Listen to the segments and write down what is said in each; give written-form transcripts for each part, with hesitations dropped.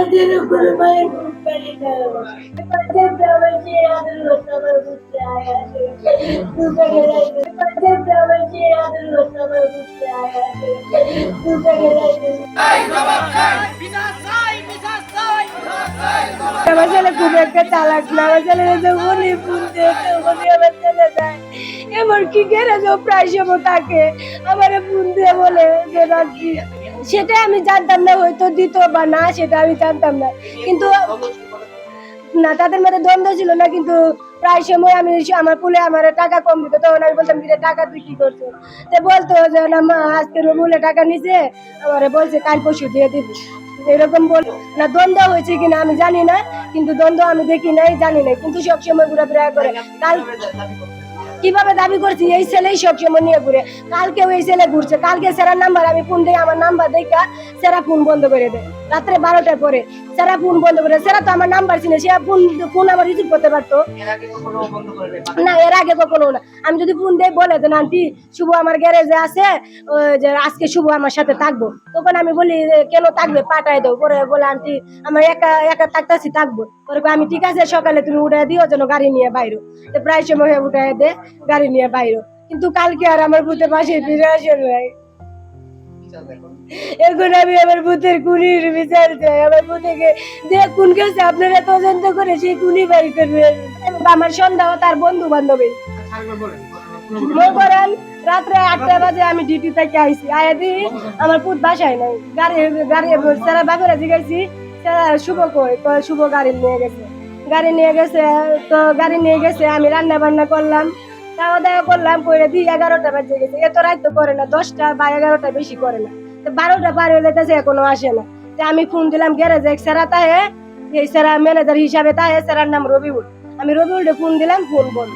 Adil kurmayı kurtarıyla. Madem davacı adil olsa madem davacı adil olsa আমার ছেলে খুব একটা চালাক না, আমার ছেলে যখনই ফোন দেয় তখনই আমার ছেলে দেয়। এমন কি গ্যারেজও প্রায় সময় থাকে আমার ফোন দিয়ে বলে যে রাখি, সেটা আমি জানতাম না, হয়তো দিত বা না সেটা আমি জানতাম না, কিন্তু না তাদের মধ্যে দ্বন্দ্ব ছিল না, কিন্তু প্রায় সময় আমি আমার কুলে আমার টাকা কম দিত, তখন আমি বলতাম যে টাকা তুই কি করছো, তো বলতো যে না মা আজকে রুমুলে টাকা নিছে, আমারে বলছে কাল পরশু দিয়ে দিবি, এরকম বল না। দ্বন্দ্ব হয়েছে কিনা আমি জানি না, কিন্তু দ্বন্দ্ব আমি দেখি নাই, জানি না, কিন্তু সবসময় ঘোরাফেরা করে। কাল কিভাবে দাবি করছি, এই ছেলেই সবসময় নিয়ে ঘুরে, কালকেও এই ছেলে ঘুরছে, কালকে সেরার নাম্বার আমি ফোন দিই, আমার নাম্বার দেখা সেরা ফোন বন্ধ করে দেয় রাত্রে 12টার পরে, সেরা ফোন বন্ধ করে, সেরা তো আমার নাম্বার চিনে, সে ফোন আমার রিসিভ করতে পারতো না, এর আগে কখনো না। আমি যদি ফোন দিয়ে বলে দেন আন্টি শুভ আমার গ্যারেজে আছে, যে আজকে শুভ আমার সাথে থাকবো, তখন আমি বলি কেন থাকবে পাঠায় দাও, পরে বলে আন্টি আমার একা একা থাকতেছি থাকবো, পরে আমি ঠিক আছে সকালে তুমি উঠে দিও যেন গাড়ি নিয়ে বাইরো, তো প্রায় সময় উঠে দে গাড়ি নিয়ে বাইরো, কিন্তু কালকে আর আমার ভূতে পাশে ফিরে আসে নাই। এখন আমি আমার ভূতের খুনির বিচার চাই, আমার ভূতেকে যে খুন গেছে আপনারা তদন্ত করে সেই খুনি বাড়ি করবেন। আমার সন্ধ্যা তার বন্ধু বান্ধবী মনে করেন রাত্রে 8টা বাজে আমি ডিউটি থেকে আইসি, আয়া দিই আমার পুত বাসায় নাই, গাড়ি গাড়ি সারা বাপেরা জিগাইছি শুভ কই, তো শুভ গাড়ি নিয়ে গেছে, গাড়ি নিয়ে গেছে, তো গাড়ি নিয়ে গেছে, আমি রান্না বান্না করলাম, খাওয়া দাওয়া করলাম, করে দিই 11টা বাজে গেছে, এত রাত তো করে না, 10টা বা 11টা বেশি করে না, তো 12টা পার হয়ে যেতেছে এখনো আসে না, তো আমি ফোন দিলাম গ্যারেজে এক সেরা তাহে, এই সেরা ম্যানেজার হিসাবে তাহে, সেরার নাম রবিউল, আমি রবিউলকে ফোন দিলাম, ফোন বন্ধ,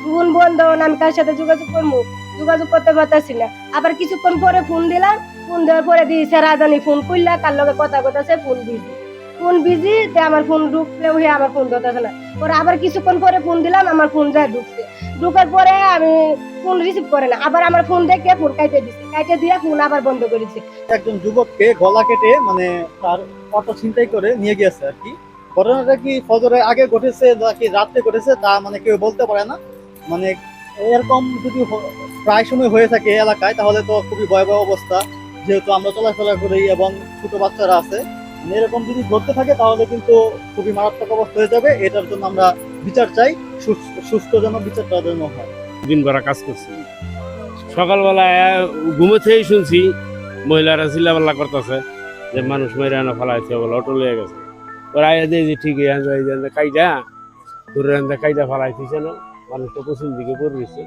ফোন বন্ধ, আমি কার সাথে যোগাযোগ করবো, যোগাযোগ করতে পারতেছি না, আবার কিছুক্ষণ পরে ফোন দিলাম, ফোন দেওয়ার পরে দিই সেরা জানি ফোন করলা কার লগে কথা কথাছে, ফোন বিজি, ফোন বিজি, তে আমার ফোন ঢুকলেও হে আমার ফোন ধরতেছে না, পরে আবার কিছুক্ষণ পরে ফোন দিলাম, আমার ফোন যায় ঢুকছে, ঢুকার পরে আমি ফোন রিসিভ করে না, আবার আমার ফোন দেখে ফোন কাইটে দিছে, কাইটে দিয়ে ফোন আবার বন্ধ করেছে। একজন যুবককে গলা কেটে মানে তার অটো ছিনতাই করে নিয়ে গিয়েছে আর কি। ঘটনাটা কি ফজরের আগে ঘটেছে নাকি রাত্রে ঘটেছে তা মানে কেউ বলতে পারে না। মানে এরকম যদি প্রায় সময় হয়ে থাকে এই এলাকায় তাহলে তো খুবই ভয়াবহ অবস্থা, যেহেতু আমরা চলাফেরা করি এবং ছোট বাচ্চারা আছে, মানে এরকম যদি ঘটতে থাকে তাহলে কিন্তু খুবই মারাত্মক অবস্থা হয়ে যাবে। এটার জন্য আমরা বিচার চাই, সুস্থ যেন বিচারটা যেন হয়। দিন ভরা কাজ করছি, সকালবেলায় ঘুমেতেই শুনছি মহিলারা চিল্লাপাল্লা করতেছে যে মানুষ মেরে আনা ফেলাইছে, বলে অটো লিয়ে গেছে, ওরা আইয়া দিয়ে যে ঠিক কাইটা ধরে কাইটা ফেলাইছিস না, মানুষটা পশ্চিম দিকে পড়ে গেছে,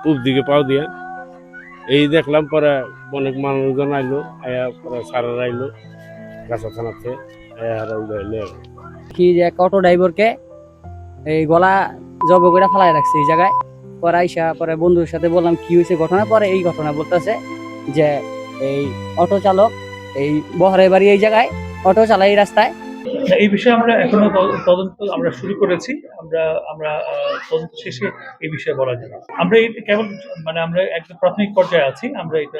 পূব দিকে পাও দিয়া, এই দেখলাম। পরে অনেক মানুষজন আইলো, আয়া পরে সারার আইলো গাছা থানাতে, আয়া উড়াইলে কি যে এক অটো ড্রাইভারকে এই গলা জব করে ফেলাই রাখছে এই জায়গায়, পরে আইসা পরে বন্ধুর সাথে বললাম কি হয়েছে ঘটনা, পরে এই ঘটনা বলতেছে যে এই অটো চালক এই বহরের বাড়ি এই জায়গায় অটো চালাই এই রাস্তায়। এই বিষয়ে আমরা এখনো তদন্ত আমরা শুরু করেছি, আমরা আমরা তদন্ত শেষে এই বিষয়ে বলা যাবে। আমরা কেবল মানে আমরা একদম প্রাথমিক পর্যায়ে আছি, আমরা এটা